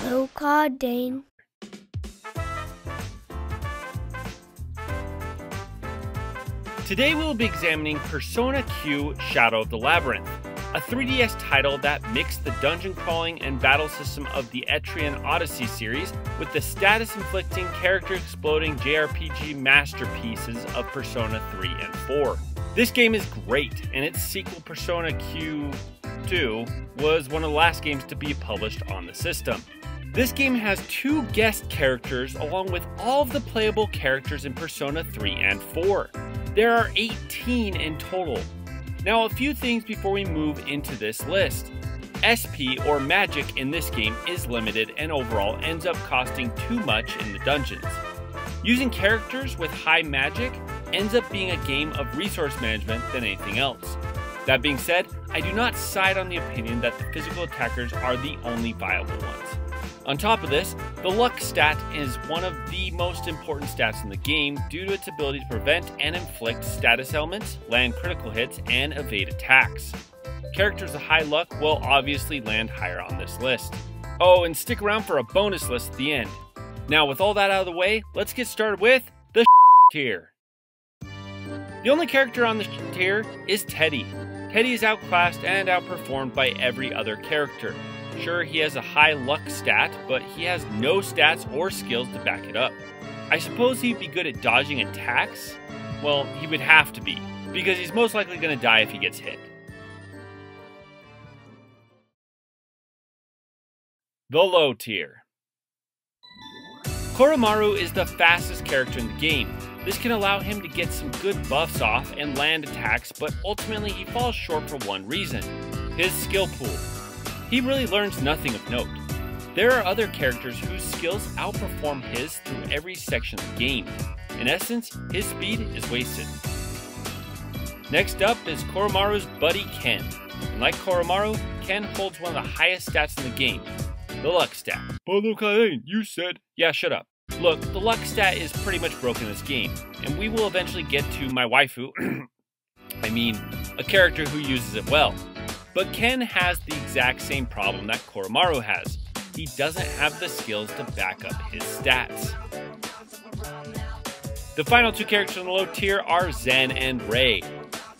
Low card Dane. Today we'll be examining Persona Q Shadow of the Labyrinth, a 3DS title that mixed the dungeon crawling and battle system of the Etrian Odyssey series with the status-inflicting, character-exploding JRPG masterpieces of Persona 3 and 4. This game is great, and its sequel Persona Q2 was one of the last games to be published on the system. This game has 2 guest characters along with all of the playable characters in Persona 3 and 4. There are 18 in total. Now, a few things before we move into this list. SP or magic in this game is limited and overall ends up costing too much in the dungeons. Using characters with high magic ends up being a game of resource management than anything else. That being said, I do not side on the opinion that the physical attackers are the only viable ones. On top of this, the luck stat is one of the most important stats in the game due to its ability to prevent and inflict status elements, land critical hits, and evade attacks. Characters with high luck will obviously land higher on this list. Oh, and stick around for a bonus list at the end. Now, with all that out of the way, let's get started with the tier. The only character on the tier is Teddy. Teddy is outclassed and outperformed by every other character. Sure, he has a high luck stat, but he has no stats or skills to back it up. I suppose he'd be good at dodging attacks? Well, he would have to be, because he's most likely going to die if he gets hit. The low tier. Koromaru is the fastest character in the game. This can allow him to get some good buffs off and land attacks, but ultimately he falls short for one reason: his skill pool. He really learns nothing of note. There are other characters whose skills outperform his through every section of the game. In essence, his speed is wasted. Next up is Koromaru's buddy Ken. And like Koromaru, Ken holds one of the highest stats in the game, the luck stat. But look, you said... Yeah, shut up. Look, the luck stat is pretty much broken in this game, and we will eventually get to my waifu, a character who uses it well. But Ken has the exact same problem that Koromaru has. He doesn't have the skills to back up his stats. The final 2 characters in the low tier are Zen and Rei.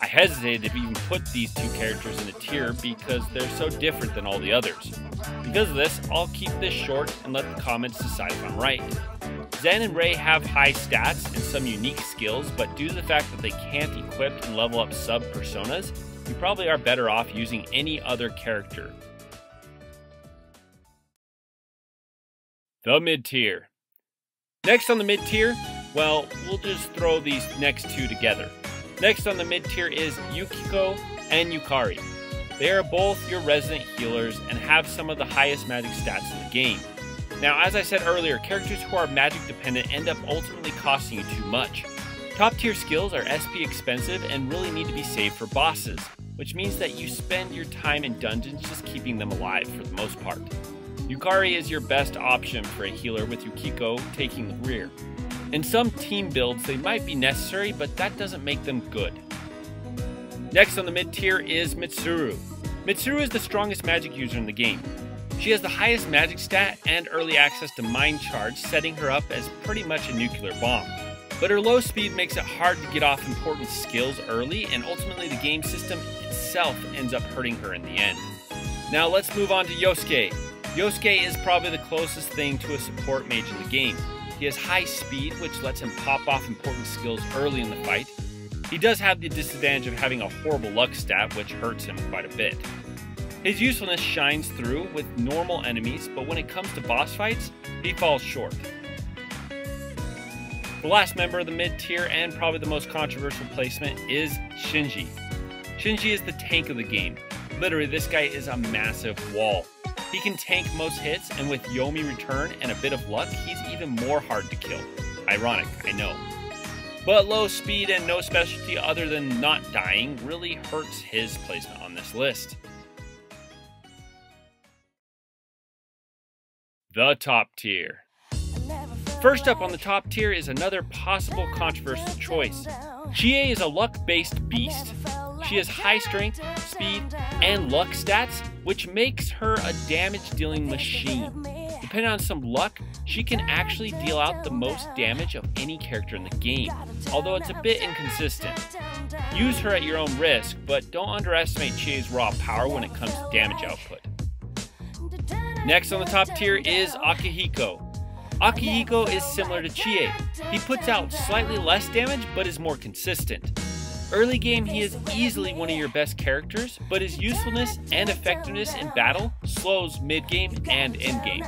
I hesitated to even put these 2 characters in a tier because they're so different than all the others. Because of this, I'll keep this short and let the comments decide if I'm right. Zen and Rei have high stats and some unique skills, but due to the fact that they can't equip and level up sub-personas, you probably are better off using any other character. The mid-tier. Next on the mid-tier, well, we'll just throw these next 2 together. Next on the mid-tier is Yukiko and Yukari. They are both your resident healers and have some of the highest magic stats in the game. Now, as I said earlier, characters who are magic dependent end up ultimately costing you too much. Top tier skills are SP expensive and really need to be saved for bosses, which means that you spend your time in dungeons just keeping them alive for the most part. Yukari is your best option for a healer, with Yukiko taking the rear. In some team builds they might be necessary, but that doesn't make them good. Next on the mid tier is Mitsuru. Mitsuru is the strongest magic user in the game. She has the highest magic stat and early access to Mind Charge, setting her up as pretty much a nuclear bomb. But her low speed makes it hard to get off important skills early, and ultimately the game system itself ends up hurting her in the end. Now let's move on to Yosuke. Yosuke is probably the closest thing to a support mage in the game. He has high speed, which lets him pop off important skills early in the fight. He does have the disadvantage of having a horrible luck stat, which hurts him quite a bit. His usefulness shines through with normal enemies, but when it comes to boss fights, he falls short. The last member of the mid-tier, and probably the most controversial placement, is Shinji. Shinji is the tank of the game. Literally, this guy is a massive wall. He can tank most hits, and with Yomi Return and a bit of luck, he's even more hard to kill. Ironic, I know. But low speed and no specialty other than not dying really hurts his placement on this list. The top tier. First up on the top tier is another possible controversial choice. Chie is a luck-based beast. She has high strength, speed, and luck stats, which makes her a damage-dealing machine. Depending on some luck, she can actually deal out the most damage of any character in the game, although it's a bit inconsistent. Use her at your own risk, but don't underestimate Chie's raw power when it comes to damage output. Next on the top tier is Akihiko. Akihiko is similar to Chie. He puts out slightly less damage, but is more consistent. Early game, he is easily one of your best characters, but his usefulness and effectiveness in battle slows mid-game and end-game.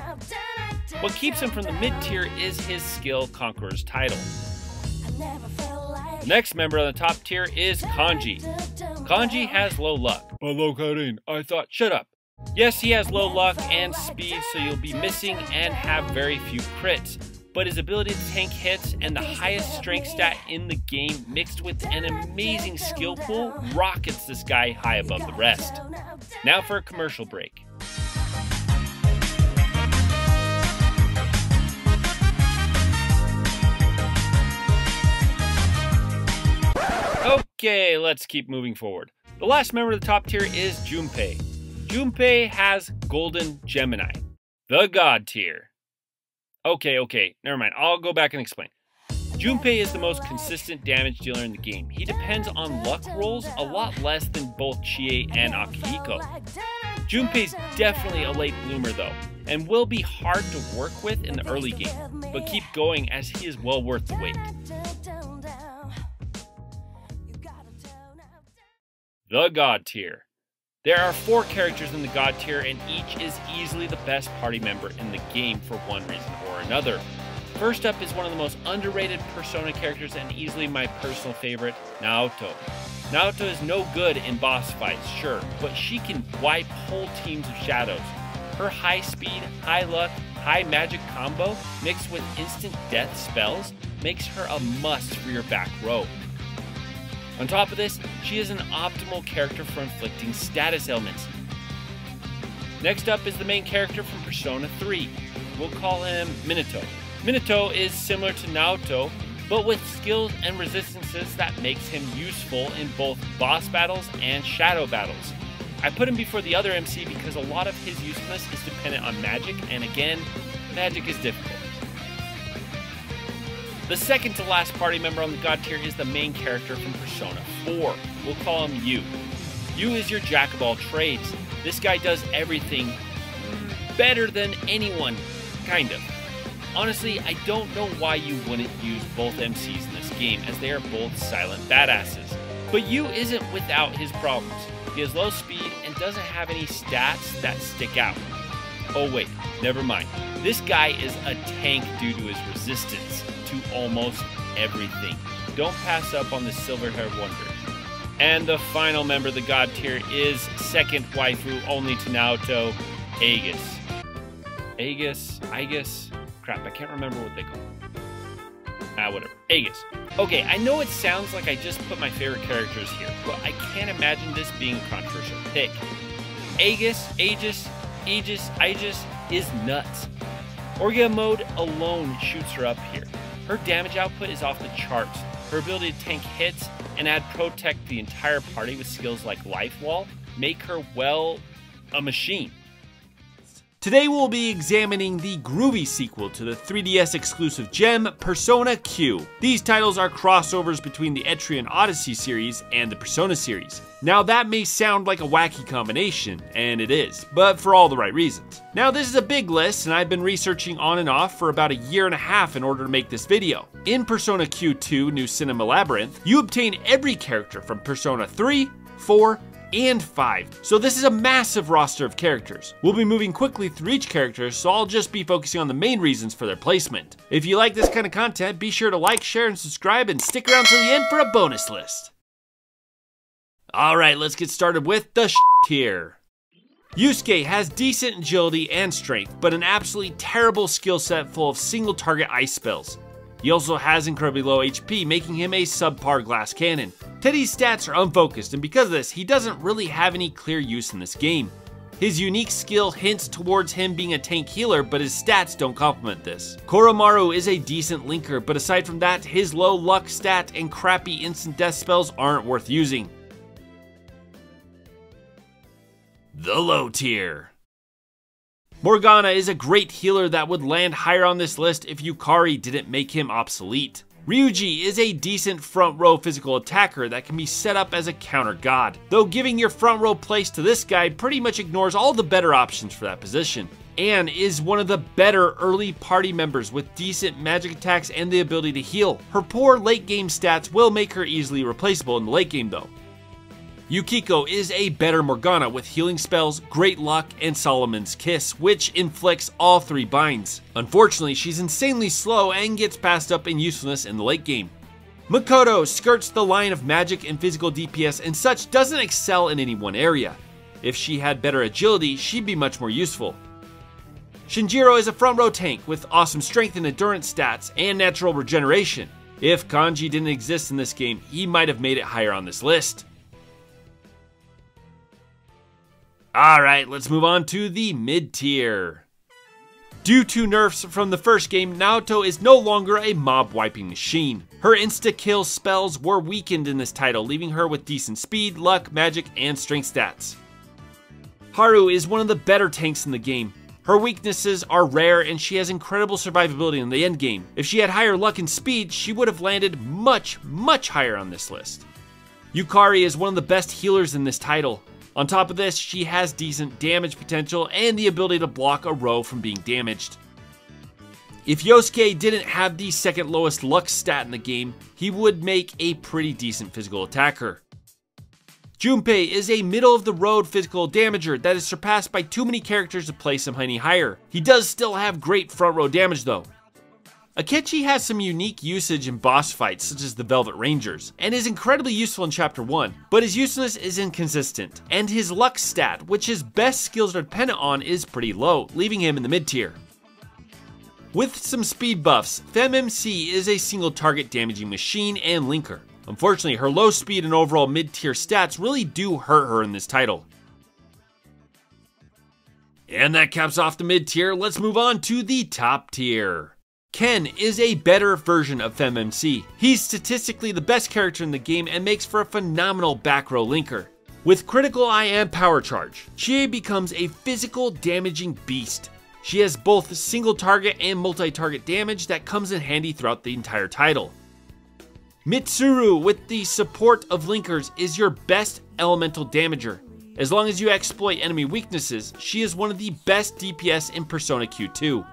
What keeps him from the mid-tier is his skill Conqueror's title. The next member on the top tier is Kanji. Kanji has low luck. Hello, Karin. I thought, shut up. Yes, he has low luck and speed, so you'll be missing and have very few crits. But his ability to tank hits and the highest strength stat in the game mixed with an amazing skill pool rockets this guy high above the rest. Now for a commercial break. Okay, let's keep moving forward. The last member of the top tier is Junpei. Junpei has Golden Gemini, the god tier. Okay, never mind. I'll go back and explain. Junpei is the most consistent damage dealer in the game. He depends on luck rolls a lot less than both Chie and Akihiko. Junpei's definitely a late bloomer though, and will be hard to work with in the early game, but keep going as he is well worth the wait. The God tier. There are 4 characters in the God tier, and each is easily the best party member in the game for one reason or another. First up is one of the most underrated Persona characters and easily my personal favorite, Naoto. Naoto is no good in boss fights, sure, but she can wipe whole teams of shadows. Her high speed, high luck, high magic combo mixed with instant death spells makes her a must for your back row. On top of this, she is an optimal character for inflicting status ailments. Next up is the main character from Persona 3. We'll call him Minato. Minato is similar to Naoto, but with skills and resistances that makes him useful in both boss battles and shadow battles. I put him before the other MC because a lot of his usefulness is dependent on magic, and again, magic is difficult. The second to last party member on the God tier is the main character from Persona 4. We'll call him Yu. Yu is your jack of all trades. This guy does everything better than anyone, kind of. Honestly, I don't know why you wouldn't use both MCs in this game, as they are both silent badasses. But Yu isn't without his problems. He has low speed and doesn't have any stats that stick out. Oh wait, never mind. This guy is a tank due to his resistance to almost everything. Don't pass up on the silver-haired wonder. And the final member of the God tier is second waifu only to Naoto, Aegis. Aegis? Crap, I can't remember what they call it. Whatever. Aegis. Okay, I know it sounds like I just put my favorite characters here, but I can't imagine this being a controversial pick. Aegis is nuts. Orgia mode alone shoots her up here. Her damage output is off the charts. Her ability to tank hits and add protect the entire party with skills like Life Wall make her, well, a machine. Today we'll be examining the groovy sequel to the 3DS exclusive gem, Persona Q. These titles are crossovers between the Etrian Odyssey series and the Persona series. Now that may sound like a wacky combination, and it is, but for all the right reasons. Now this is a big list, and I've been researching on and off for about a year and a half in order to make this video. In Persona Q2 New Cinema Labyrinth, you obtain every character from Persona 3, 4, and 5. So this is a massive roster of characters. We'll be moving quickly through each character, so I'll just be focusing on the main reasons for their placement. If you like this kind of content, be sure to like, share, and subscribe, and stick around till the end for a bonus list. Alright, let's get started with the tier. Yusuke has decent agility and strength, but an absolutely terrible skill set full of single target ice spells. He also has incredibly low HP, making him a subpar glass cannon. Teddy's stats are unfocused, and because of this, he doesn't really have any clear use in this game. His unique skill hints towards him being a tank healer, but his stats don't complement this. Koromaru is a decent linker, but aside from that, his low luck stat and crappy instant death spells aren't worth using. The low tier. Morgana is a great healer that would land higher on this list if Yukari didn't make him obsolete. Ryuji is a decent front row physical attacker that can be set up as a counter god, though giving your front row place to this guy pretty much ignores all the better options for that position. Anne is one of the better early party members with decent magic attacks and the ability to heal. Her poor late game stats will make her easily replaceable in the late game though. Yukiko is a better Morgana with healing spells, great luck, and Solomon's Kiss, which inflicts all 3 binds. Unfortunately, she's insanely slow and gets passed up in usefulness in the late game. Makoto skirts the line of magic and physical DPS and such, doesn't excel in any one area. If she had better agility, she'd be much more useful. Shinjiro is a front row tank with awesome strength and endurance stats and natural regeneration. If Kanji didn't exist in this game, he might have made it higher on this list. Alright, let's move on to the mid-tier. Due to nerfs from the first game, Naoto is no longer a mob-wiping machine. Her insta-kill spells were weakened in this title, leaving her with decent speed, luck, magic, and strength stats. Haru is one of the better tanks in the game. Her weaknesses are rare and she has incredible survivability in the endgame. If she had higher luck and speed, she would have landed much higher on this list. Yukari is one of the best healers in this title. On top of this, she has decent damage potential and the ability to block a row from being damaged. If Yosuke didn't have the second lowest luck stat in the game, he would make a pretty decent physical attacker. Junpei is a middle-of-the-road physical damager that is surpassed by too many characters to place him any higher. He does still have great front row damage though. Akechi has some unique usage in boss fights such as the Velvet Rangers, and is incredibly useful in Chapter 1, but his usefulness is inconsistent, and his luck stat, which his best skills are dependent on, is pretty low, leaving him in the mid-tier. With some speed buffs, FemMC is a single target damaging machine and linker. Unfortunately, her low speed and overall mid-tier stats really do hurt her in this title. And that caps off the mid-tier. Let's move on to the top tier. Ken is a better version of FemMC. He's statistically the best character in the game and makes for a phenomenal back row linker. With critical eye and power charge, Chie becomes a physical damaging beast. She has both single target and multi-target damage that comes in handy throughout the entire title. Mitsuru with the support of linkers is your best elemental damager. As long as you exploit enemy weaknesses, she is one of the best DPS in Persona Q2.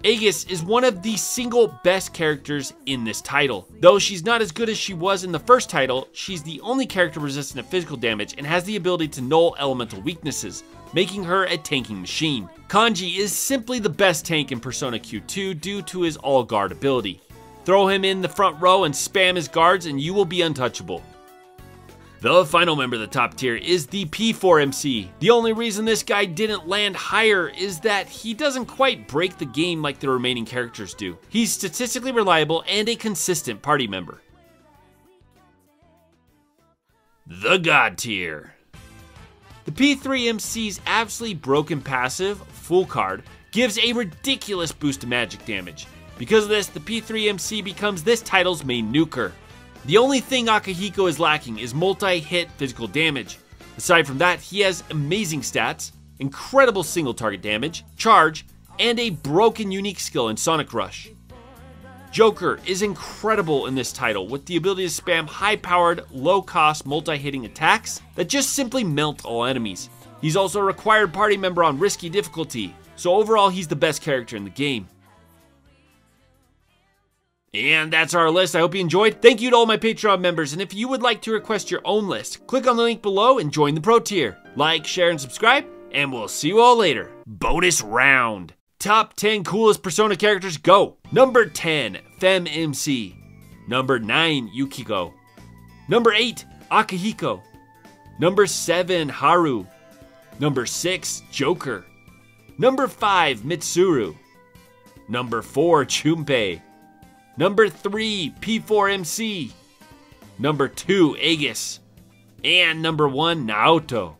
Aegis is one of the single best characters in this title. Though she's not as good as she was in the first title, she's the only character resistant to physical damage and has the ability to null elemental weaknesses, making her a tanking machine. Kanji is simply the best tank in Persona Q2 due to his all guard ability. Throw him in the front row and spam his guards and you will be untouchable. The final member of the top tier is the P4MC. The only reason this guy didn't land higher is that he doesn't quite break the game like the remaining characters do. He's statistically reliable and a consistent party member. The God tier. The P3MC's absolutely broken passive, Full Card, gives a ridiculous boost to magic damage. Because of this, the P3MC becomes this title's main nuker. The only thing Akihiko is lacking is multi-hit physical damage. Aside from that, he has amazing stats, incredible single target damage, charge, and a broken unique skill in Sonic Rush. Joker is incredible in this title with the ability to spam high-powered, low-cost multi-hitting attacks that just simply melt all enemies. He's also a required party member on risky difficulty, so overall he's the best character in the game. And that's our list. I hope you enjoyed. Thank you to all my Patreon members, and if you would like to request your own list, click on the link below and join the Pro tier. Like, share, and subscribe, and we'll see you all later. Bonus round. Top 10 coolest Persona characters, go! Number 10, FemMC. Number 9, Yukiko. Number 8, Akihiko. Number 7, Haru. Number 6, Joker. Number 5, Mitsuru. Number 4, Junpei. Number 3, P4MC. Number 2, Aegis. And number 1, Naoto.